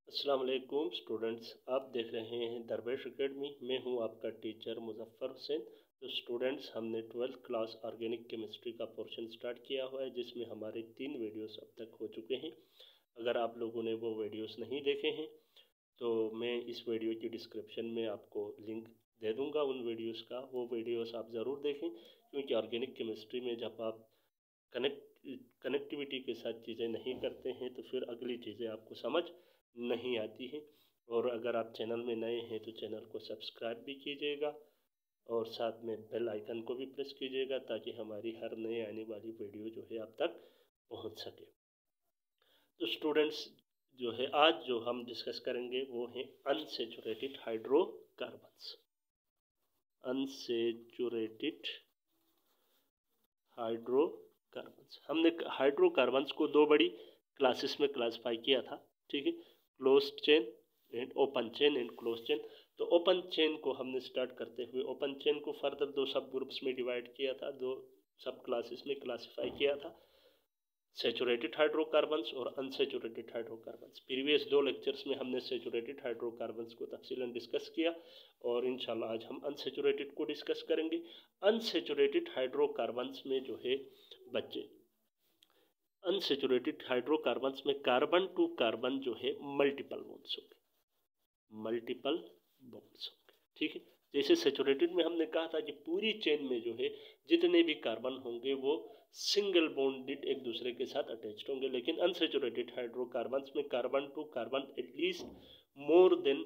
अस्सलाम वालेकुम स्टूडेंट्स, आप देख रहे हैं दरवेश एकेडमी। मैं हूं आपका टीचर मुजफ्फर हुसैन। तो स्टूडेंट्स, हमने 12th क्लास ऑर्गेनिक केमिस्ट्री का पोर्शन स्टार्ट किया हुआ है, जिसमें हमारे 3 वीडियोस अब तक हो चुके हैं। अगर आप लोगों ने वो वीडियोस नहीं देखे हैं तो मैं इस वीडियो की डिस्क्रिप्शन में आपको लिंक दे दूंगा उन वीडियोस का। वो वीडियोस आप ज़रूर देखें, क्योंकि ऑर्गेनिक केमिस्ट्री में जब आप कनेक्टिविटी के साथ चीज़ें नहीं करते हैं तो फिर अगली चीज़ें आपको समझ नहीं आती हैं। और अगर आप चैनल में नए हैं तो चैनल को सब्सक्राइब भी कीजिएगा और साथ में बेल आइकन को भी प्रेस कीजिएगा, ताकि हमारी हर नए आने वाली वीडियो जो है आप तक पहुंच सके। तो स्टूडेंट्स, जो है आज जो हम डिस्कस करेंगे वो है अनसेचुरेटेड हाइड्रोकार्बन्स। अनसेचुरेटेड हाइड्रोकार्बन्स, हमने हाइड्रोकार्बन्स को 2 बड़ी क्लासेस में क्लासिफाई किया था, ठीक है। Closed chain and open chain and close chain. तो ओपन चेन को हमने स्टार्ट करते हुए ओपन चेन को फर्दर 2 सब ग्रुप्स में डिवाइड किया था, 2 सब क्लासेस में क्लासिफाई किया था, सेचुरेटेड हाइड्रोकार्बन्स और अनसेचुरेटेड हाइड्रोकार्बन्स। प्रीवियस 2 लेक्चर्स में हमने सेचुरेटेड हाइड्रोकार्बन्स को तफसीलन डिस्कस किया और इंशाल्लाह आज हम अनसेचुरेटेड को डिस्कस करेंगे। अनसेचुरेटेड हाइड्रोकार्बन्स में जो है बच्चे, अनसेचुरेटेड हाइड्रोकार्बन्स में कार्बन टू कार्बन जो है मल्टीपल बॉन्ड्स होंगे, मल्टीपल बॉन्ड्स होंगे, ठीक है। जैसे सेचुरेटेड में हमने कहा था कि पूरी चेन में जो है जितने भी कार्बन होंगे वो सिंगल बॉन्डेड एक दूसरे के साथ अटैच्ड होंगे, लेकिन अनसेचुरेटेड हाइड्रोकार्बन्स में carbon to carbon at least more than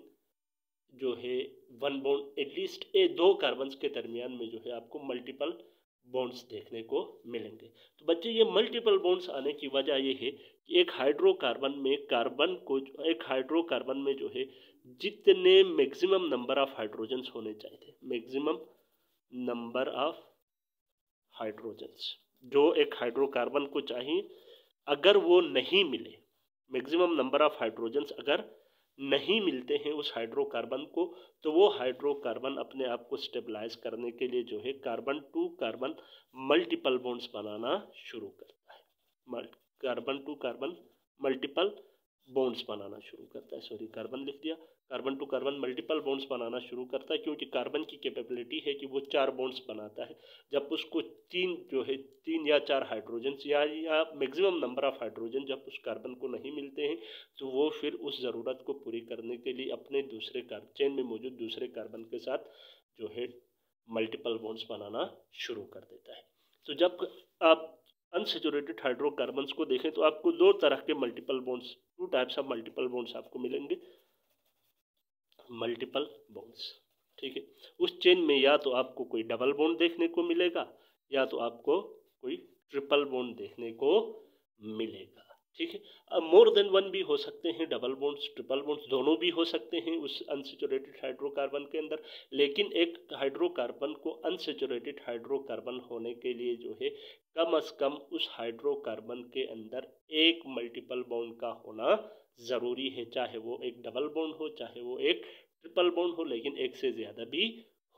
जो है 1 बॉन्ड, एटलीस्ट 2 कार्बन्स के दरमियान में जो है आपको मल्टीपल बॉन्ड्स देखने को मिलेंगे। तो बच्चे, ये मल्टीपल बॉन्ड्स आने की वजह ये है कि एक हाइड्रोकार्बन में कार्बन को, एक हाइड्रोकार्बन में जो है जितने मैक्सिमम नंबर ऑफ हाइड्रोजन्स होने चाहिए, मैक्सिमम नंबर ऑफ हाइड्रोजन्स जो एक हाइड्रोकार्बन को चाहिए, अगर वो नहीं मिले, मैक्सिमम नंबर ऑफ हाइड्रोजन्स अगर नहीं मिलते हैं उस हाइड्रोकार्बन को, तो वो हाइड्रोकार्बन अपने आप को स्टेबलाइज करने के लिए जो है carbon to carbon multiple bonds बनाना शुरू करता है। Carbon to carbon multiple bonds बनाना शुरू करता है, सॉरी कार्बन लिख दिया, carbon to carbon multiple bonds बनाना शुरू करता है, क्योंकि कार्बन की कैपेबिलिटी है कि वो 4 बॉन्ड्स बनाता है। जब उसको 3 जो है 3 या 4 हाइड्रोजन या मैक्सिमम नंबर ऑफ हाइड्रोजन जब उस कार्बन को नहीं मिलते हैं, तो वो फिर उस ज़रूरत को पूरी करने के लिए अपने दूसरे चेन में मौजूद दूसरे कार्बन के साथ जो है मल्टीपल बॉन्ड्स बनाना शुरू कर देता है। तो जब आप अनसेचुरेटेड हाइड्रोकार्बन्स को देखें तो आपको 2 तरह के multiple bonds, 2 types of multiple bonds आपको मिलेंगे, मल्टीपल बॉन्ड्स, ठीक है। उस चेन में या तो आपको कोई डबल बॉन्ड देखने को मिलेगा या तो आपको कोई ट्रिपल बॉन्ड देखने को मिलेगा, ठीक है। अब मोर देन 1 भी हो सकते हैं, डबल बॉन्ड्स ट्रिपल बॉन्ड्स दोनों भी हो सकते हैं उस अनसेचुरेटेड हाइड्रोकार्बन के अंदर। लेकिन एक हाइड्रोकार्बन को अनसेचुरेटेड हाइड्रोकार्बन होने के लिए जो है कम से कम उस हाइड्रोकार्बन के अंदर एक मल्टीपल बॉन्ड का होना ज़रूरी है, चाहे वो एक डबल बॉन्ड हो चाहे वो एक ट्रिपल बॉन्ड हो, लेकिन एक से ज़्यादा भी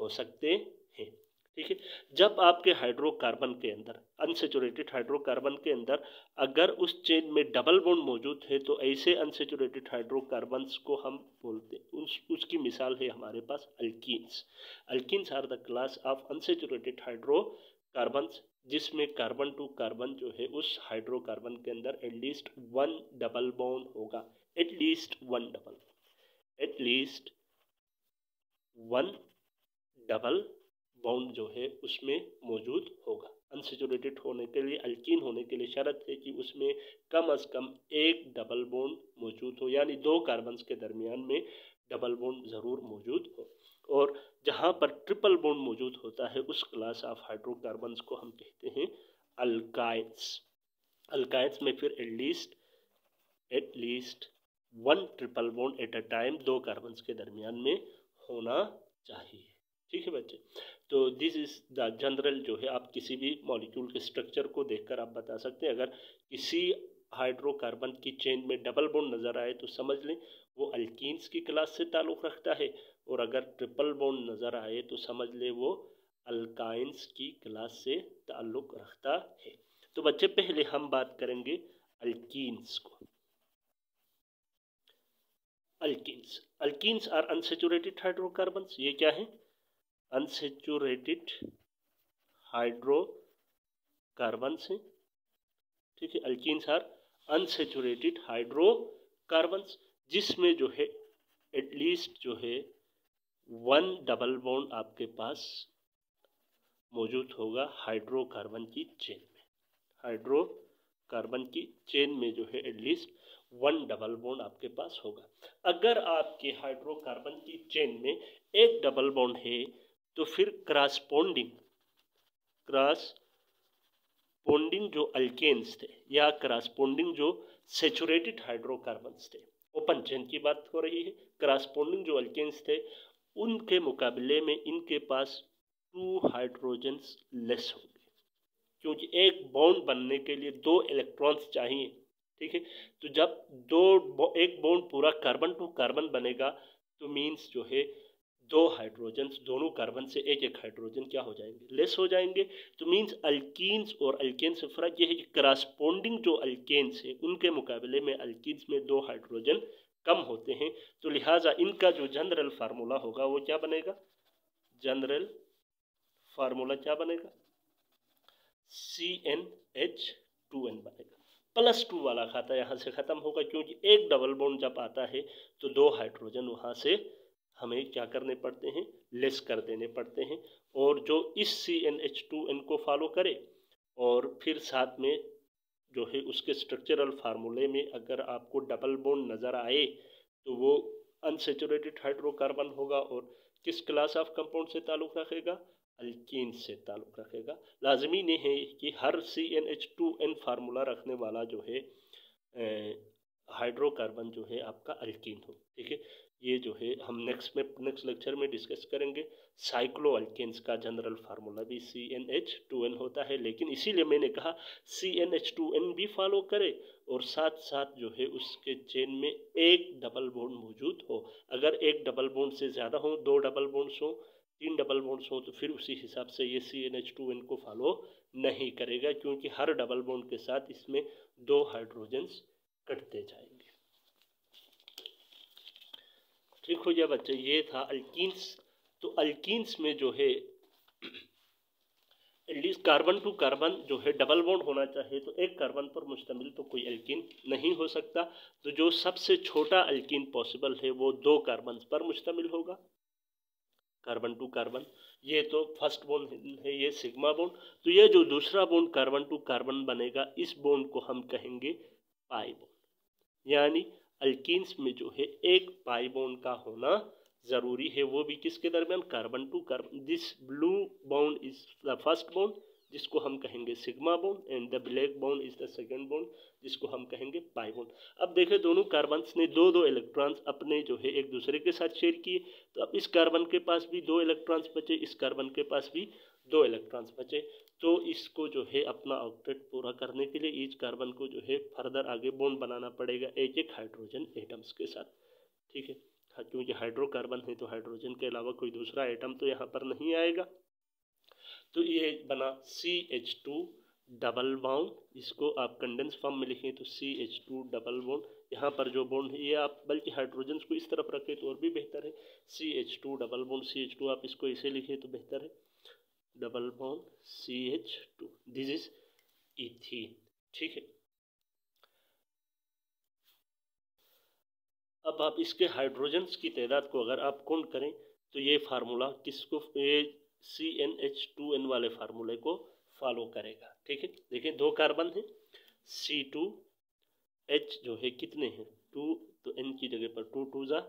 हो सकते हैं, ठीक है। जब आपके हाइड्रोकार्बन के अंदर, अनसेचुरेटेड हाइड्रोकार्बन के अंदर अगर उस चेन में डबल बॉन्ड मौजूद है, तो ऐसे अनसेचुरेटेड हाइड्रोकार्बन्स को हम बोलते हैं, उसकी मिसाल है हमारे पास alkenes. Alkenes are the class of unsaturated hydrocarbons, जिसमें कार्बन टू कार्बन जो है उस हाइड्रोकार्बन के अंदर एटलीस्ट 1 डबल बॉन्ड होगा, at least 1 double, at least 1 double bond जो है उसमें मौजूद होगा। अनसेचुरेटेड होने के लिए, अल्कीन होने के लिए शर्त है कि उसमें कम से कम एक डबल बॉन्ड मौजूद हो, यानी 2 कार्बन्स के दरमियान में डबल बॉन्ड ज़रूर मौजूद हो। और जहाँ पर ट्रिपल बॉन्ड मौजूद होता है उस क्लास ऑफ हाइड्रोकार्बन्स को हम कहते हैं अल्काइंस। अल्काइंस में फिर at least 1 triple bond at a time 2 carbons के दरमियान में होना चाहिए, ठीक है बच्चे। तो दिस इज़ द जनरल जो है, आप किसी भी मॉलिक्यूल के स्ट्रक्चर को देखकर आप बता सकते हैं। अगर किसी हाइड्रोकार्बन की चेन में डबल बॉन्ड नज़र आए तो समझ लें वो अल्कीन्स की क्लास से ताल्लुक़ रखता है, और अगर ट्रिपल बॉन्ड नज़र आए तो समझ लें वो अल्काइंस की क्लास से ताल्लुक़ रखता है। तो बच्चे, पहले हम बात करेंगे अल्कीन्स को। Alkenes. Alkenes are unsaturated hydrocarbons. ये क्या है? अनसेचुरेटेड हाइड्रोकार्बन्स हैं। ठीक है, अल्कीन्स आर अनसेचुरेटेड हाइड्रोकार्बन्स, जिसमें जो है एटलीस्ट जो है 1 डबल बॉन्ड आपके पास मौजूद होगा हाइड्रोकार्बन की चेन में। हाइड्रोकार्बन की चेन में जो है एटलीस्ट 1 डबल बॉन्ड आपके पास होगा। अगर आपके हाइड्रोकार्बन की चेन में एक डबल बॉन्ड है तो फिर क्रॉसपोंडिंग जो अल्केन्स थे या क्रॉसपोंडिंग जो सेचुरेटेड हाइड्रोकार्बन्स थे, ओपन चेन की बात हो रही है, क्रॉसपोंडिंग जो अल्केन्स थे उनके मुकाबले में इनके पास 2 हाइड्रोजन्स लेस होंगे, क्योंकि एक बॉन्ड बनने के लिए 2 इलेक्ट्रॉन्स चाहिए। ठीक है, तो जब एक बॉन्ड पूरा कार्बन टू कार्बन बनेगा तो मीन्स जो है 2 हाइड्रोजन्स दोनों कार्बन से एक एक हाइड्रोजन क्या हो जाएंगे? लेस हो जाएंगे। तो मीन्स अल्कीन्स और अल्केन्स से फर्क यह है कि क्रॉसपोंडिंग जो अल्केन्स है उनके मुकाबले में अल्कीन्स में 2 हाइड्रोजन कम होते हैं। तो लिहाजा इनका जो जनरल फार्मूला होगा वो क्या बनेगा? जनरल फार्मूला क्या बनेगा? CnH2n बनेगा। +2 वाला खाता यहाँ से ख़त्म होगा, क्योंकि एक डबल बॉन्ड जब आता है तो 2 हाइड्रोजन वहाँ से हमें क्या करने पड़ते हैं? लेस कर देने पड़ते हैं। और जो इस CnH2n को फॉलो करे और फिर साथ में जो है उसके स्ट्रक्चरल फार्मूले में अगर आपको डबल बॉन्ड नज़र आए तो वो अनसेचुरेटेड हाइड्रोकार्बन होगा और किस क्लास ऑफ कंपाउंड से ताल्लुक़ रखेगा? अल्कीन से ताल्लुक़ रखेगा। लाजमी नहीं है कि हर CnH2n फार्मूला रखने वाला जो है हाइड्रोकार्बन जो है आपका अल्कीन हो। ठीक है, ये जो है हम नेक्स्ट लेक्चर में डिस्कस करेंगे। साइक्लो अल्केन्स का जनरल फार्मूला भी CnH2n होता है, लेकिन इसीलिए मैंने कहा CnH2n भी फॉलो करे और साथ साथ जो है उसके चेन में एक डबल बॉन्ड मौजूद हो। अगर एक डबल बॉन्ड से ज़्यादा हो, 2 डबल बॉन्ड्स हो, 3 डबल बॉन्ड्स हो, तो फिर उसी हिसाब से ये CnH2n को फॉलो नहीं करेगा, क्योंकि हर डबल बॉन्ड के साथ इसमें 2 हाइड्रोजन्स कटते जाएंगे। ठीक हो गया बच्चे, ये था अल्कीन्स। तो अल्कीन्स में जो है एटलीस्ट कार्बन टू कार्बन जो है डबल बॉन्ड होना चाहिए, तो एक कार्बन पर मुश्तमिल तो कोई अल्कीन नहीं हो सकता। तो जो सबसे छोटा अल्कीन पॉसिबल है वो 2 कार्बन पर मुश्तमिल होगा, कार्बन टू कार्बन। ये तो फर्स्ट बॉन्ड है, ये सिग्मा बॉन्ड। तो ये जो दूसरा बॉन्ड कार्बन टू कार्बन बनेगा, इस बॉन्ड को हम कहेंगे पाई बॉन्ड। यानी अल्कीन्स में जो है एक पाई बॉन्ड का होना ज़रूरी है, वो भी किसके दरमियान? Carbon to carbon. This blue bond is the first bond जिसको हम कहेंगे sigma bond, and the black bond is the second bond जिसको हम कहेंगे पाई बॉन्ड। अब देखें, दोनों कार्बन्स ने 2-2 इलेक्ट्रॉन्स अपने जो है एक दूसरे के साथ शेयर किए, तो अब इस कार्बन के पास भी 2 इलेक्ट्रॉन्स बचे, इस कार्बन के पास भी 2 इलेक्ट्रॉन्स बचे। तो इसको जो है अपना ऑक्टेट पूरा करने के लिए ईच कार्बन को जो है फर्दर आगे बॉन्ड बनाना पड़ेगा एक एक हाइड्रोजन एटम्स के साथ। ठीक है, क्योंकि हाइड्रोकार्बन है तो हाइड्रोजन के अलावा कोई दूसरा एटम तो यहाँ पर नहीं आएगा। तो ये बना CH2 डबल बॉन्ड। इसको आप कंडेंस फॉर्म में लिखें तो CH2 डबल बॉन्ड। यहाँ पर जो बॉन्ड है ये आप बल्कि हाइड्रोजन को इस तरफ रखें तो और भी बेहतर है, CH2 डबल बॉन्ड। CH2 आप इसको इसे लिखें तो बेहतर है, double bond CH2, this is ethene. ठीक है, अब आप इसके हाइड्रोजन्स की तादाद को अगर आप काउंट करें तो ये फार्मूला किसको? ये CnH2n वाले फार्मूले को फॉलो करेगा। ठीक है, देखिए 2 कार्बन है, C2H जो है कितने हैं? 2, तो N की जगह पर 2 2 जा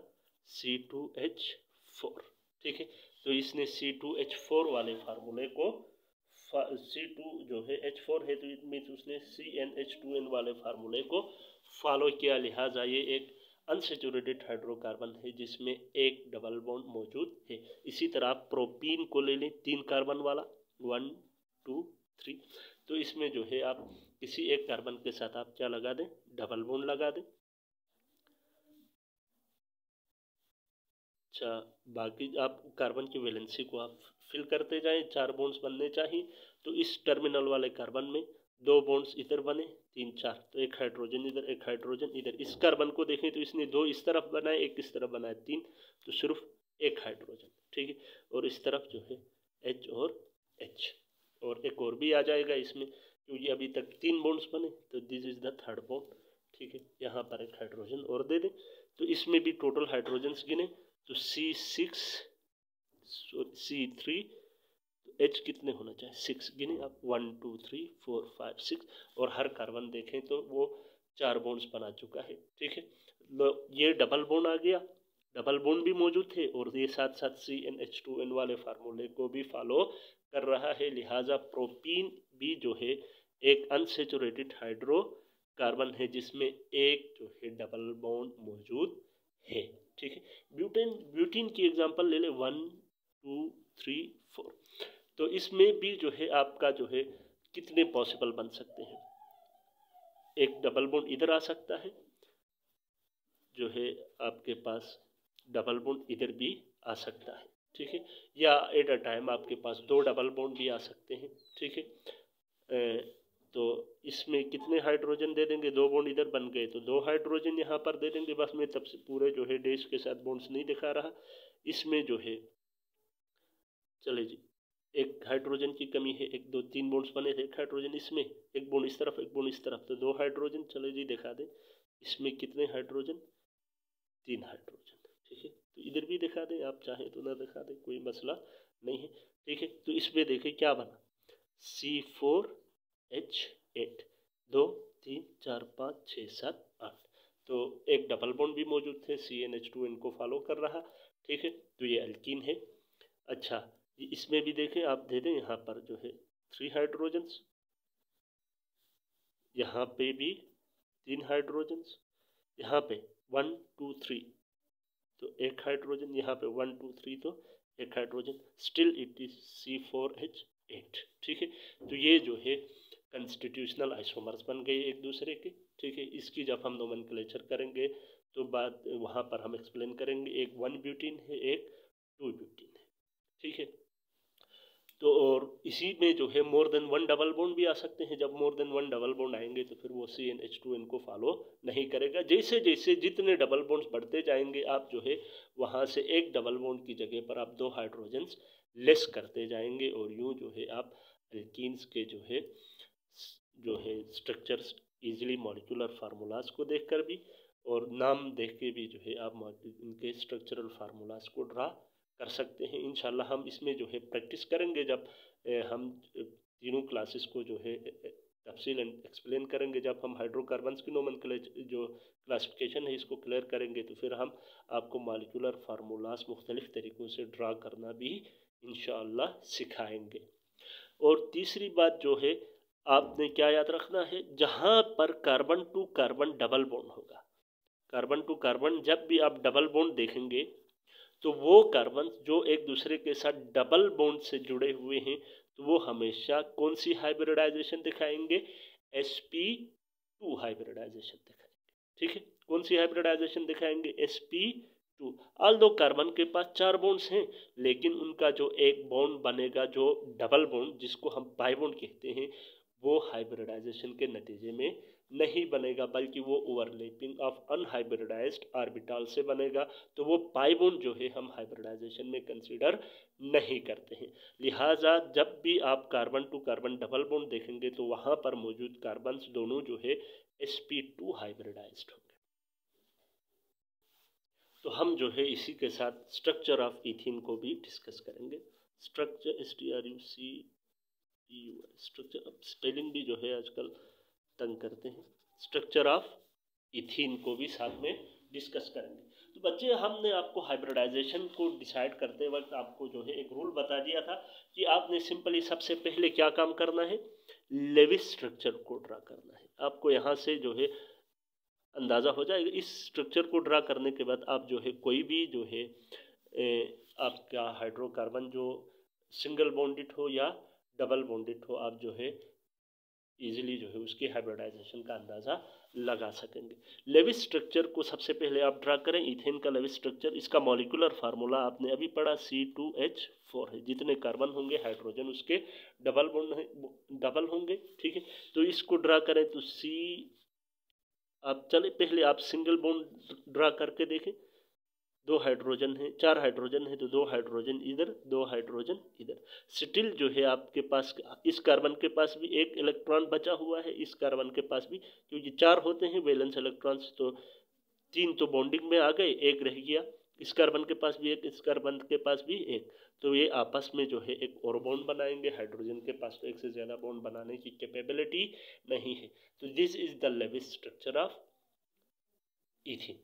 C2H4। ठीक है, तो इसने C2H4 वाले फार्मूले को C2 जो है H4 है तो इट मीन्स उसने CnH2n वाले फार्मूले को फॉलो किया। लिहाजा ये एक अनसेचुरेटेड हाइड्रोकार्बन है जिसमें एक डबल बॉन्ड मौजूद है। इसी तरह आप प्रोपीन को ले लें, 3 कार्बन वाला, 1 2 3। तो इसमें जो है आप किसी एक कार्बन के साथ आप क्या लगा दें? डबल बॉन्ड लगा दें। अच्छा, बाकी आप कार्बन की वैलेंसी को आप फिल करते जाएं, 4 बॉन्ड्स बनने चाहिए। तो इस टर्मिनल वाले कार्बन में 2 बॉन्ड्स इधर बने, 3 4, तो एक हाइड्रोजन इधर, एक हाइड्रोजन इधर। इस कार्बन को देखें तो इसने 2 इस तरफ बनाए, एक इस तरफ बनाए, 3, तो सिर्फ एक हाइड्रोजन, ठीक है। और इस तरफ जो है H और H, और एक और भी आ जाएगा इसमें, क्योंकि अभी तक 3 बॉन्ड्स बने, तो this is the third bond, ठीक है। यहाँ पर एक हाइड्रोजन और दे दें, तो इसमें भी टोटल हाइड्रोजन्स गिने तो C6 C3, H कितने होना चाहिए, 6 गिने आप, 1 2 3 4 5 6, और हर कार्बन देखें तो वो 4 बॉन्ड्स बना चुका है, ठीक है। ये डबल बॉन्ड आ गया, डबल बॉन्ड भी मौजूद थे, और ये साथ साथ CnH2n वाले फार्मूले को भी फॉलो कर रहा है। लिहाजा प्रोपीन भी जो है एक अनसेचुरेटेड हाइड्रोकार्बन है जिसमें एक जो है डबल बॉन्ड मौजूद है, ठीक है। ब्यूटेन की एग्जांपल ले ले, 1 2 3 4, तो इसमें भी जो है आपका जो है कितने पॉसिबल बन सकते हैं, एक डबल बॉन्ड इधर आ सकता है, जो है आपके पास डबल बॉन्ड इधर भी आ सकता है, ठीक है, या एट अ टाइम आपके पास 2 डबल बॉन्ड भी आ सकते हैं, ठीक है। तो इसमें कितने हाइड्रोजन दे देंगे, 2 बॉन्ड इधर बन गए तो 2 हाइड्रोजन यहाँ पर दे देंगे, बस मैं तब से पूरे जो है डैश के साथ बॉन्ड्स नहीं दिखा रहा। इसमें जो है चले जी, एक हाइड्रोजन की कमी है, 1 2 3 बॉन्ड्स बने थे, एक हाइड्रोजन इसमें, एक बॉन्ड इस तरफ, एक बॉन्ड इस तरफ, तो 2 हाइड्रोजन, चले जी दिखा दें। इसमें कितने हाइड्रोजन, 3 हाइड्रोजन, ठीक है। तो इधर भी दिखा दें, आप चाहें तो ना दिखा दें, कोई मसला नहीं है, ठीक है। तो इसमें देखें क्या बना, C4H8, 2 3 4 5 6 7 8, तो एक डबल बॉन्ड भी मौजूद थे, CnH2n को फॉलो कर रहा, ठीक है। तो ये अल्कीन है। अच्छा, इसमें भी देखें आप, दे दें यहाँ पर जो है 3 हाइड्रोजन्स, यहाँ पे भी 3 हाइड्रोजन्स, यहाँ पे 1 2 3, तो एक हाइड्रोजन, यहाँ पे 1 2 3, तो एक hydrogen, still it is C4H8, ठीक है। तो ये जो है कंस्टिट्यूशनल आइसोमर्स बन गए एक दूसरे के, ठीक है। इसकी जब हम नोमेनक्लेचर करेंगे तो बात वहाँ पर हम एक्सप्लेन करेंगे, एक 1 ब्यूटीन है, एक 2 ब्यूटीन है, ठीक है। तो और इसी में जो है मोर देन 1 डबल बॉन्ड भी आ सकते हैं, जब मोर देन 1 डबल बॉन्ड आएंगे तो फिर वो CnH2n को फॉलो नहीं करेगा। जैसे जैसे जितने डबल बॉन्ड्स बढ़ते जाएंगे, आप जो है वहाँ से एक डबल बॉन्ड की जगह पर आप 2 हाइड्रोजन्स लेस करते जाएंगे, और यूँ जो है आप एल्कीन्स के जो है स्ट्रक्चर्स इजीली मॉलिक्यूलर फार्मूलाज को देखकर भी और नाम देख के भी जो है आप इनके स्ट्रक्चरल फार्मूलाज को ड्रा कर सकते हैं। इंशाल्लाह हम इसमें जो है प्रैक्टिस करेंगे, जब हम तीनों क्लासेस को जो है तफसील एक्सप्लेन करेंगे, जब हम हाइड्रोकार्बन्स की नोमेनक्लेचर जो क्लासिफिकेशन है इसको क्लियर करेंगे, तो फिर हम आपको मॉलिक्यूलर फार्मूलाज मुख्तलिफ तरीक़ों से ड्रा करना भी इंशाअल्लाह सिखाएंगे। और तीसरी बात जो है आपने क्या याद रखना है, जहाँ पर carbon to carbon double bond होगा, कार्बन टू कार्बन जब भी आप डबल बॉन्ड देखेंगे तो वो कार्बन जो एक दूसरे के साथ डबल बॉन्ड से जुड़े हुए हैं, तो वो हमेशा कौन सी हाइब्रिडाइजेशन दिखाएंगे, sp2 हाइब्रिडाइजेशन दिखाएंगे, ठीक है। कौन सी हाइब्रिडाइजेशन दिखाएंगे, sp2। ऑल्दो कार्बन के पास 4 बॉन्ड्स हैं, लेकिन उनका जो एक बॉन्ड बनेगा जो डबल बॉन्ड जिसको हम पाई बॉन्ड कहते हैं, वो हाइब्रिडाइजेशन के नतीजे में नहीं बनेगा, बल्कि वो ओवरलैपिंग ऑफ अनहाइब्रिडाइज्ड ऑर्बिटल से बनेगा। तो वो पाई बॉन्ड जो है हम हाइब्रिडाइजेशन में कंसीडर नहीं करते हैं। लिहाजा जब भी आप carbon to carbon double bond देखेंगे तो वहाँ पर मौजूद कार्बन्स दोनों जो है sp2 हाइब्रिडाइज्ड होंगे। तो हम जो है इसी के साथ स्ट्रक्चर ऑफ इथीन को भी डिस्कस करेंगे। स्ट्रक्चर स्ट्रक्चर, अब स्पेलिंग भी जो है आजकल तंग करते हैं। स्ट्रक्चर ऑफ इथीन को भी साथ में डिस्कस करेंगे। तो बच्चे, हमने आपको हाइब्रिडाइजेशन को डिसाइड करते वक्त आपको जो है एक रूल बता दिया था कि आपने सिंपली सबसे पहले क्या काम करना है, लेविस स्ट्रक्चर को ड्रा करना है। आपको यहाँ से जो है अंदाज़ा हो जाएगा। इस स्ट्रक्चर को ड्रा करने के बाद आप जो है कोई भी जो है आपका हाइड्रोकार्बन जो सिंगल बॉन्डेड हो या डबल बॉन्डेड हो, आप जो है इजीली जो है उसकी हाइब्रिडाइजेशन का अंदाज़ा लगा सकेंगे। लेविस स्ट्रक्चर को सबसे पहले आप ड्रा करें, इथेन का लेविस स्ट्रक्चर। इसका मॉलिक्यूलर फार्मूला आपने अभी पढ़ा, C2H4 है। जितने कार्बन होंगे हाइड्रोजन उसके डबल बॉन्ड है, डबल होंगे, ठीक है। तो इसको ड्रा करें तो आप चले पहले आप सिंगल बॉन्ड ड्रा करके देखें। 2 हाइड्रोजन है, 4 हाइड्रोजन है तो 2 हाइड्रोजन इधर, 2 हाइड्रोजन इधर। स्टिल जो है आपके पास इस कार्बन के पास भी एक इलेक्ट्रॉन बचा हुआ है, इस कार्बन के पास भी, क्योंकि 4 होते हैं वैलेंस इलेक्ट्रॉन्स, तो 3 तो बॉन्डिंग में आ गए, एक रह गया। इस कार्बन के पास भी एक, इस कार्बन के पास भी एक, तो ये आपस में जो है एक और बॉन्ड बनाएंगे। हाइड्रोजन के पास तो एक से ज़्यादा बॉन्ड बनाने की कैपेबिलिटी नहीं है। तो this is the Lewis structure of ethane.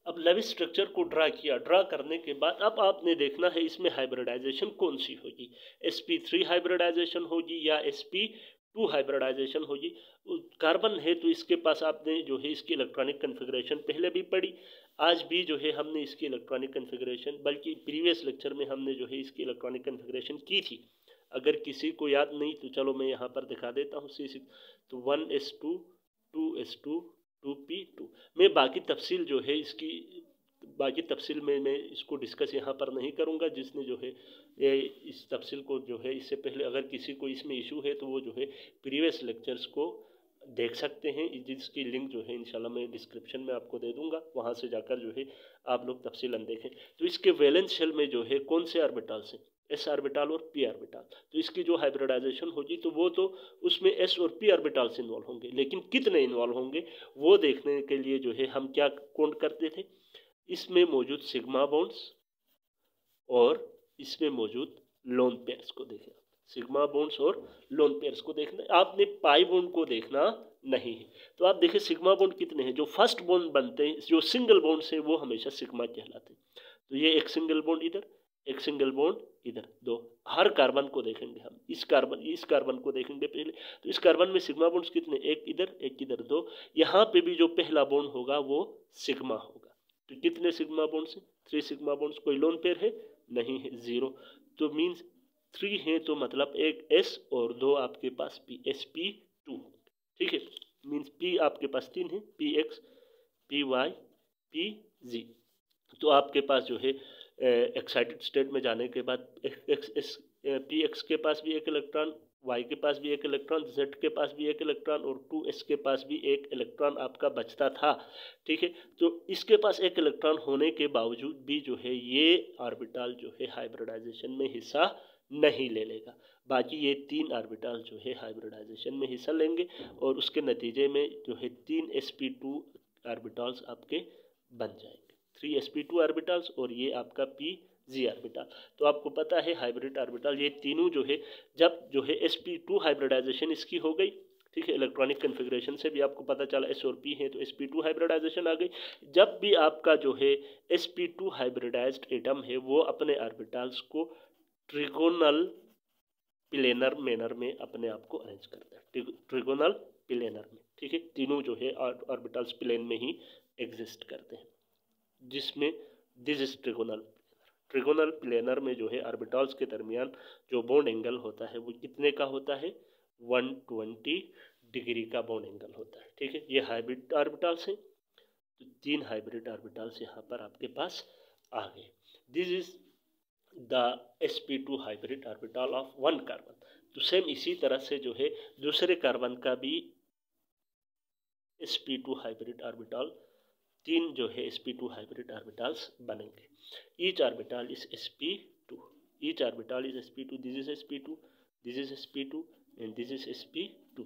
अब लेविस स्ट्रक्चर को ड्रा किया, ड्रा करने के बाद अब आपने देखना है इसमें हाइब्रिडाइजेशन कौन सी होगी, sp3 हाइब्रिडाइजेशन होगी या sp2 हाइब्रिडाइजेशन होगी। कार्बन है तो इसके पास आपने जो है इसकी इलेक्ट्रॉनिक कन्फिग्रेशन पहले भी पढ़ी, आज भी जो है हमने इसकी इलेक्ट्रॉनिक कन्फिग्रेशन, बल्कि प्रीवियस लेक्चर में हमने जो है इसकी इलेक्ट्रॉनिक कन्फिग्रेशन की थी। अगर किसी को याद नहीं तो चलो मैं यहाँ पर दिखा देता हूँ। तो 1s2 2s2 2p2। मैं बाकी तफसील जो है इसकी, बाकी तफसील में मैं इसको डिस्कस यहाँ पर नहीं करूँगा। जिसने जो है इस तफसील को जो है इससे पहले अगर किसी को इसमें इशू है तो वो जो है प्रीवियस लेक्चर्स को देख सकते हैं, जिसकी लिंक जो है इंशाल्लाह मैं डिस्क्रिप्शन में आपको दे दूंगा, वहाँ से जाकर जो है आप लोग तफसीलन देखें। तो इसके वैलेंस शेल में जो है कौन से ऑर्बिटल्स हैं, s ऑर्बिटल और p ऑर्बिटल। तो इसकी जो हाइब्रिडाइजेशन होगी तो वो तो उसमें s और p ऑर्बिटल्स इन्वॉल्व होंगे, लेकिन कितने इन्वॉल्व होंगे वो देखने के लिए जो है हम क्या काउंट करते थे, इसमें मौजूद सिग्मा बॉन्ड्स और इसमें मौजूद लोन पेयर्स को देखें। सिग्मा बॉन्ड्स और लोन पेयर्स को देखना, आपने पाई बॉन्ड को देखना नहीं है। तो आप देखें सिग्मा बॉन्ड कितने हैं, जो फर्स्ट बॉन्ड बनते हैं, जो सिंगल बॉन्ड्स हैं वो हमेशा सिग्मा कहलाते हैं। तो ये एक सिंगल बॉन्ड इधर, एक सिंगल बॉन्ड इधर, 2। हर कार्बन को देखेंगे हम, इस कार्बन को देखेंगे पहले। तो इस कार्बन में सिग्मा बॉन्ड्स कितने, एक इधर एक इधर, 2। यहाँ पे भी जो पहला बॉन्ड होगा वो सिग्मा होगा। तो कितने सिग्मा बॉन्ड्स हैं, 3 सिग्मा बॉन्ड्स। कोई लोन पेयर है नहीं है, 0। तो मीन्स 3 है तो मतलब एक s और 2 आपके पास p, sp2, ठीक है। मीन्स p आपके पास 3 है, px py pz। तो आपके पास जो है एक्साइटेड स्टेट में जाने के बाद px के पास भी एक इलेक्ट्रॉन, y के पास भी एक इलेक्ट्रॉन, z के पास भी एक इलेक्ट्रॉन और 2s के पास भी एक इलेक्ट्रॉन आपका बचता था, ठीक है। तो इसके पास एक इलेक्ट्रॉन होने के बावजूद भी जो है ये ऑर्बिटल जो है हाइब्रिडाइजेशन में हिस्सा नहीं ले लेगा। बाकी ये 3 ऑर्बिटल जो है हाइब्रिडाइजेशन में हिस्सा लेंगे और उसके नतीजे में जो है 3 sp2 ऑर्बिटल्स आपके बन जाएंगे, 3 sp2 ऑर्बिटल्स और ये आपका pz ऑर्बिटल। तो आपको पता है हाइब्रिड ऑर्बिटल ये तीनों जो है, जब जो है sp2 हाइब्रिडाइजेशन इसकी हो गई, ठीक है। इलेक्ट्रॉनिक कन्फिग्रेशन से भी आपको पता चला s और p है तो sp2 हाइब्रिडाइजेशन आ गई। जब भी आपका जो है sp2 हाइब्रिडाइज्ड एटम है वो अपने ऑर्बिटल्स को ट्रिगोनल प्लेनर मैनर में अपने आप को अरेंज करता है, ट्रिगोनल प्लेनर में, ठीक है। तीनों जो है ऑर्बिटल्स प्लेन में ही एग्जिस्ट करते हैं, जिसमें दिस इज ट्रिगोनल प्लेनर में जो है ऑर्बिटल्स के दरमियान जो बॉन्ड एंगल होता है वो कितने का होता है, 120 डिग्री का बॉन्ड एंगल होता है, ठीक है। ये हाइब्रिड ऑर्बिटल्स हैं। तो 3 हाइब्रिड ऑर्बिटल्स यहाँ पर आपके पास आ गए। This is the sp2 hybrid orbital of 1 carbon. तो सेम इसी तरह से जो है दूसरे कार्बन का भी sp2 हाइब्रिड ऑर्बिटल, 3 जो है sp2 हाइब्रिड ऑर्बिटल्स बनेंगे। Each orbital is sp2, each orbital is sp2, this is sp2, this is sp2 and this is sp2,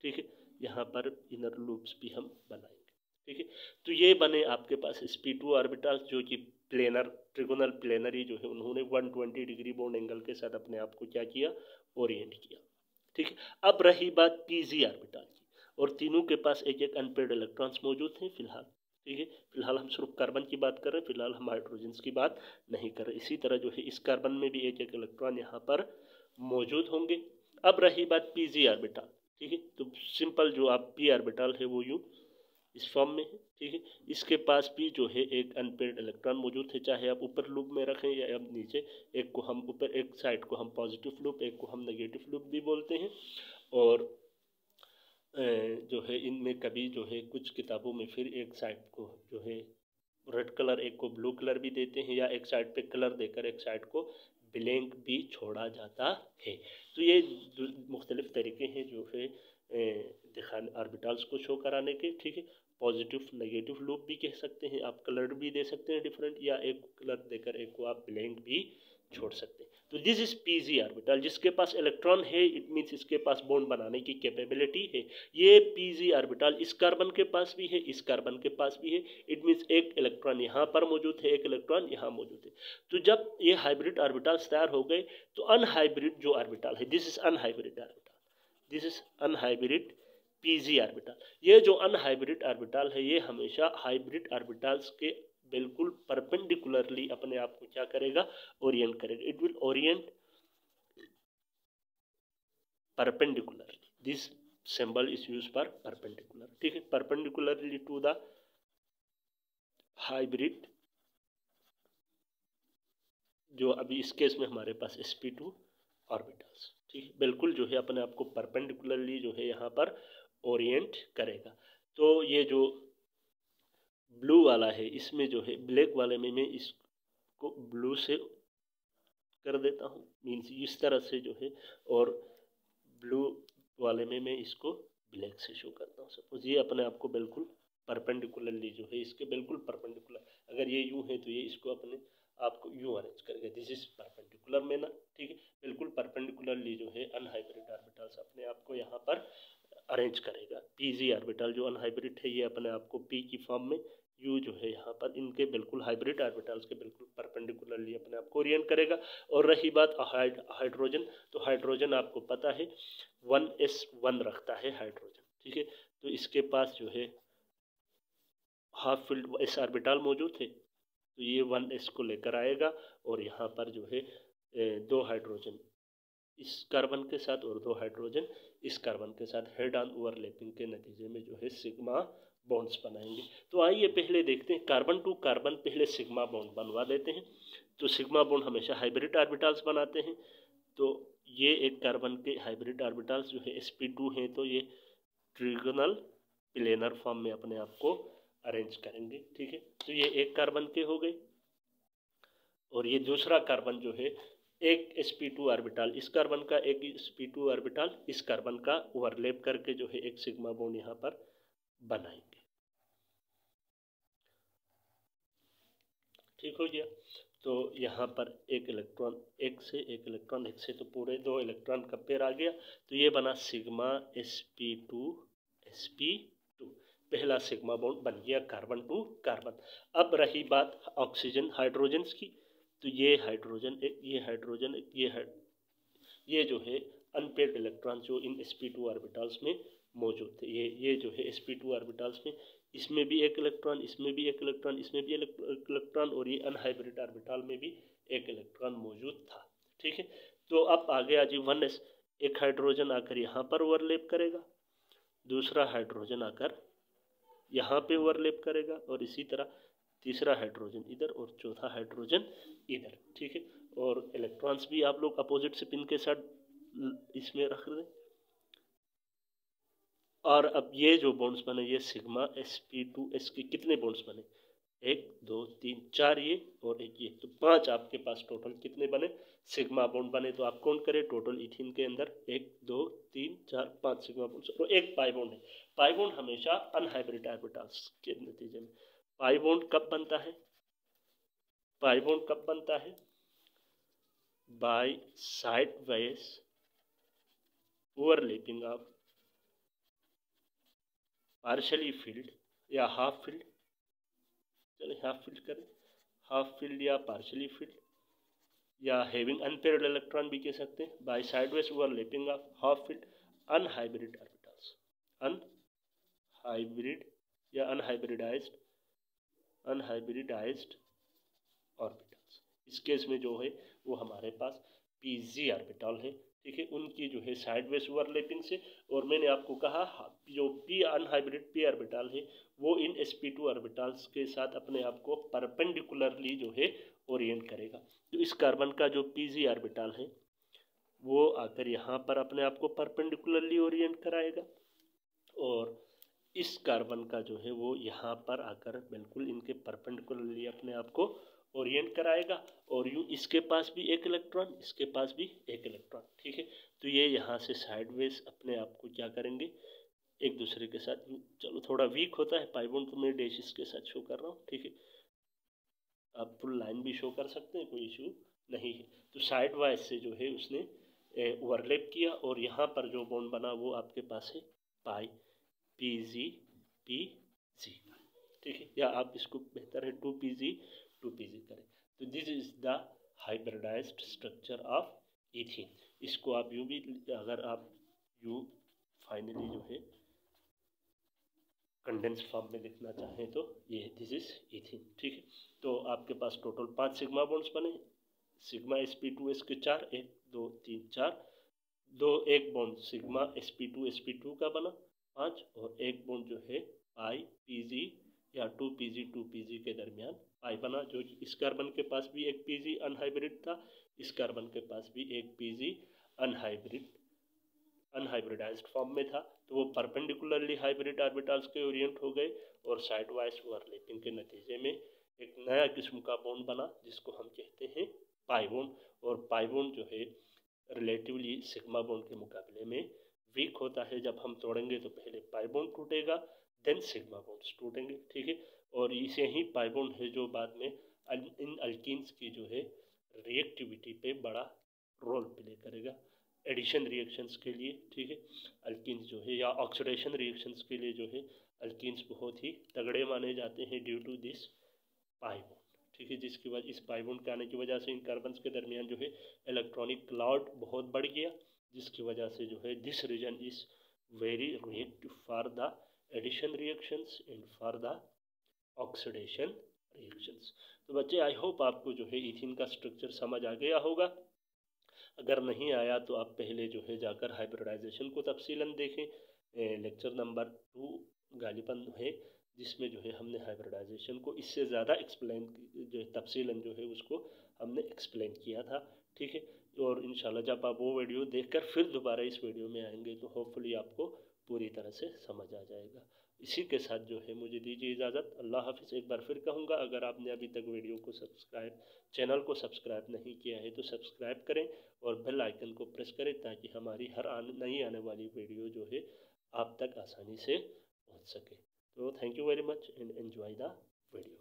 ठीक है। यहाँ पर इनर लूप्स भी हम बनाएंगे, ठीक है। तो ये बने आपके पास sp2 ऑर्बिटल्स जो कि प्लेनर, ट्रिगोनल प्लेनरी जो है उन्होंने 120 डिग्री बॉन्ड एंगल के साथ अपने आप को क्या किया, ओरिएंट किया, ठीक है। अब रही बात pz ऑर्बिटल की, और तीनों के पास एक एक अनपेयर्ड इलेक्ट्रॉन्स मौजूद हैं फिलहाल, ठीक है। फिलहाल हम सिर्फ कार्बन की बात कर रहे हैं, फिलहाल हम हाइड्रोजन की बात नहीं कर रहे। इसी तरह जो है इस कार्बन में भी एक एक इलेक्ट्रॉन यहाँ पर मौजूद होंगे। अब रही बात pz ऑर्बिटल, ठीक है। तो सिंपल जो आप p ऑर्बिटल है वो यूँ इस फॉर्म में है, ठीक है। इसके पास भी जो है एक अनपेयर्ड इलेक्ट्रॉन मौजूद है, चाहे आप ऊपर लूप में रखें या आप नीचे। एक को हम ऊपर, एक साइड को हम पॉजिटिव लूप, एक को हम नेगेटिव लूप भी बोलते हैं। और जो है इनमें कभी जो है कुछ किताबों में फिर एक साइड को जो है रेड कलर, एक को ब्लू कलर भी देते हैं, या एक साइड पे कलर देकर एक साइड को ब्लैंक भी छोड़ा जाता है। तो ये मुख्तलिफ तरीके हैं जो है दिखाने ऑर्बिटल्स को शो कराने के, ठीक है। पॉजिटिव नेगेटिव लूप भी कह सकते हैं आप, कलर भी दे सकते हैं डिफरेंट, या एक कलर देकर एक को आप ब्लैंक भी छोड़ सकते हैं। तो दिस इज पीजी ऑर्बिटल, जिसके पास इलेक्ट्रॉन है इट मीन्स इसके पास बॉन्ड बनाने की कैपेबिलिटी है। ये पीजी ऑर्बिटल इस कार्बन के पास भी है, इस कार्बन के पास भी है, इट मीन्स एक इलेक्ट्रॉन यहाँ पर मौजूद है, एक इलेक्ट्रॉन यहाँ मौजूद है। तो जब ये हाइब्रिड ऑर्बिटल्स तैयार हो गए तो अनहाइब्रिड जो ऑर्बिटल है, this is unhybrid orbital, this is unhybrid PG orbital. ये जो अनहाइब्रिड ऑर्बिटल है ये हमेशा हाइब्रिड ऑर्बिटल्स के बिल्कुल परपेंडिकुलरली अपने आप को क्या करेगा, ओरिएंट करेगा। It will Orient perpendicularly, this symbol is use for perpendicular, ठीक है, परपेंडिकुलरली टू द हाइब्रिड, जो अभी इस केस में हमारे पास sp2 ऑर्बिटल्स, ठीक है, बिल्कुल जो है अपने आप को परपेंडिकुलरली जो है यहाँ पर ओरिएंट करेगा। तो ये जो ब्लू वाला है इसमें जो है, ब्लैक वाले में मैं इसको ब्लू से कर देता हूँ, मीन्स इस तरह से जो है, और ब्लू वाले में मैं इसको ब्लैक से शो करता हूँ। सपोज ये अपने आप को बिल्कुल परपेंडिकुलरली जो है इसके बिल्कुल परपेंडिकुलर, अगर ये यूँ है तो ये इसको अपने आपको यूँ अरेंज करेगा, दिस इज परपेंडिकुलर में ना, ठीक है, बिल्कुल परपेंडिकुलरली जो है अनहाइब्रिड ऑर्बिटल्स अपने आप को यहाँ पर अरेंज करेगा। पीजी ऑर्बिटल जो अनहाइब्रिड है ये अपने आप को पी की फॉर्म में, यू जो है यहाँ पर इनके बिल्कुल हाइब्रिड ऑर्बिटल्स के बिल्कुल परपेंडिकुलरली अपने आप को ओरिएंट करेगा। और रही बात हाइड्रोजन, तो हाइड्रोजन आपको पता है 1s1 रखता है हाइड्रोजन, ठीक है। तो इसके पास जो है हाफ फील्ड एस ऑर्बिटल मौजूद है, तो ये 1s को लेकर आएगा और यहाँ पर जो है 2 हाइड्रोजन इस कार्बन के साथ और 2 हाइड्रोजन इस कार्बन के साथ हेड ऑन ओवरलैपिंग के नतीजे में जो है सिग्मा बॉन्ड्स बनाएंगे। तो आइए पहले देखते हैं, कार्बन टू कार्बन पहले सिग्मा बॉन्ड बनवा देते हैं। तो सिग्मा बॉन्ड हमेशा हाइब्रिड ऑर्बिटल्स बनाते हैं। तो ये एक कार्बन के हाइब्रिड ऑर्बिटल्स जो है sp2 हैं, तो ये ट्रिगोनल प्लेनर फॉर्म में अपने आप को अरेंज करेंगे, ठीक है। तो ये एक कार्बन के हो गए, और ये दूसरा कार्बन जो है एक sp2 ऑर्बिटल इस कार्बन का, एक sp2 ऑर्बिटल इस कार्बन का ओवरलैप करके जो है एक सिग्मा बॉन्ड यहाँ पर बनाएंगे, ठीक हो गया। तो यहाँ पर एक इलेक्ट्रॉन एक से तो पूरे 2 इलेक्ट्रॉन का पेयर आ गया। तो ये बना सिग्मा sp2 sp2, पहला सिग्मा बॉन्ड बन गया कार्बन टू कार्बन। अब रही बात ऑक्सीजन हाइड्रोजन की, तो ये हाइड्रोजन एक, ये हाइड्रोजन एक, ये जो है अनपेयर्ड इलेक्ट्रॉन जो इन sp2 ऑर्बिटल्स में मौजूद थे, ये जो है sp2 ऑर्बिटल्स में, इसमें भी एक इलेक्ट्रॉन, इसमें भी एक इलेक्ट्रॉन, इसमें भी एक इलेक्ट्रॉन, और ये अनहाइब्रिड ऑर्बिटल में भी एक इलेक्ट्रॉन मौजूद था, ठीक है। तो अब आगे आ जी 1s, एक हाइड्रोजन आकर यहाँ पर ओवरलैप करेगा, दूसरा हाइड्रोजन आकर यहाँ पे ओवरलैप करेगा, और इसी तरह तीसरा हाइड्रोजन इधर और चौथा हाइड्रोजन इधर, ठीक है। और इलेक्ट्रॉन्स भी आप लोग अपोजिट स्पिन के साथ इसमें रख दें। और अब ये जो बॉन्ड्स बने, ये सिग्मा sp2s के कितने बॉन्ड्स बने, 1 2 3 4 ये और एक ये, तो 5 आपके पास टोटल कितने बने, सिग्मा बॉन्ड बने। तो आप काउंट करें टोटल इथिन के अंदर 1 2 3 4 5 सिग्मा बॉन्ड्स और एक पाई बॉन्ड है। पाई बॉन्ड हमेशा अनहाइब्रिड ऑर्बिटल्स के नतीजे में, पाई बॉन्ड कब बनता है, पाई बॉन्ड कब बनता है, by side wise overlapping of partially filled या हाफ फील्ड, चलिए हाफ फील्ड करें, हाफ फील्ड या पार्शली फील्ड या हैविंग अनपेयर्ड इलेक्ट्रॉन भी कह सकते हैं, by sideways overlapping of half filled unhybrid orbitals, unhybrid या अनहाइब्रिडाइज्ड ऑर्बिटल्स। इस केस में जो है वो हमारे पास पीजी ऑर्बिटल है, ठीक है, उनकी जो है साइडवेज ओवरलैपिंग से। और मैंने आपको कहा जो पी अनहाइब्रिड पी ऑर्बिटल है वो इन sp2 ऑर्बिटल्स के साथ अपने आप को परपेंडिकुलरली जो है ओरिएंट करेगा। तो इस कार्बन का जो pg ऑर्बिटल है वो आकर यहाँ पर अपने आप को परपेंडिकुलरली ओरिएंट कराएगा, और इस कार्बन का जो है वो यहाँ पर आकर बिल्कुल इनके परपेंडिकुलरली अपने आप को ओरिएंट कराएगा, और यूँ इसके पास भी एक इलेक्ट्रॉन, इसके पास भी एक इलेक्ट्रॉन, ठीक है। तो ये यहाँ से साइडवेज अपने आप को क्या करेंगे, एक दूसरे के साथ, चलो थोड़ा वीक होता है पाई बॉन्ड तो मैं डैश इसके साथ शो कर रहा हूँ, ठीक है। आप फुल लाइन भी शो कर सकते हैं, कोई इशू नहीं है। तो साइड वाइज से जो है उसने ओवरलैप किया, और यहाँ पर जो बॉन्ड बना वो आपके पास है पाई PG PG, ठीक है। या आप इसको बेहतर है 2PG 2PG करें। तो this is the hybridised structure of ethene. इसको आप यूँ भी, अगर आप यूँ फाइनली जो है कंडेंस फॉर्म में लिखना चाहें तो ये दिस इज इथीन, ठीक है। तो आपके पास टोटल 5 सिग्मा बॉन्ड्स बने, सिग्मा sp2s के 4, 1 2 3 4, दो एक बॉन्ड सिग्मा sp2 का बना 5, और एक बॉन्ड जो है पाई PG या 2PG 2PG के दरमियान पाई बना, जो इस कार्बन के पास भी एक PG अनहाइब्रिड था, इस कार्बन के पास भी एक PG अनहाइब्रिडाइज्ड फॉर्म में था। तो वो परपेंडिकुलरली हाइब्रिड ऑर्बिटल्स के ओरिएंट हो गए, और साइड वाइज ओवरलैपिंग के नतीजे में एक नया किस्म का बॉन्ड बना जिसको हम कहते हैं पाई बॉन्ड। और पाई बॉन्ड जो है रिलेटिवली सिग्मा बॉन्ड के मुकाबले में वीक होता है। जब हम तोड़ेंगे तो पहले पाई बॉन्ड टूटेगा, देन सिग्मा बॉन्ड्स टूटेंगे, ठीक है। और इसे ही पाई बॉन्ड है जो बाद में इन अल्कीन्स की जो है रिएक्टिविटी पे बड़ा रोल प्ले करेगा एडिशन रिएक्शंस के लिए, ठीक है। अल्कीन्स जो है या ऑक्सीडेशन रिएक्शंस के लिए जो है अल्कीन्स बहुत ही तगड़े माने जाते हैं due to this pi bond, ठीक है। जिसकी वजह इस पाई बॉन्ड के आने की वजह से इन कार्बन्स के दरमियान जो है इलेक्ट्रॉनिक क्लाउड बहुत बढ़ गया, जिसकी वजह से जो है this reason is very reactive for the addition reactions and for the oxidation reactions. तो बच्चे आई होप आपको जो है इथीन का स्ट्रक्चर समझ आ गया होगा। अगर नहीं आया तो आप पहले जो है जाकर हाइब्रिडाइजेशन को तफसीलन देखें, लेक्चर नंबर 2 गालिबन है, जिसमें जो है हमने हाइब्रिडाइजेशन को इससे ज़्यादा एक्सप्लेन, जो तफसीलन जो है उसको हमने एक्सप्लेन किया था, ठीक है। और इंशाल्लाह जब आप वो वीडियो देखकर फिर दोबारा इस वीडियो में आएंगे तो होपफुली आपको पूरी तरह से समझ आ जाएगा। इसी के साथ जो है मुझे दीजिए इजाज़त। अल्लाह हाफिज़। एक बार फिर कहूँगा, अगर आपने अभी तक वीडियो को चैनल को सब्सक्राइब नहीं किया है तो सब्सक्राइब करें और बेल आइकन को प्रेस करें, ताकि हमारी हर नई आने वाली वीडियो जो है आप तक आसानी से पहुँच सके। तो thank you very much and enjoy the video.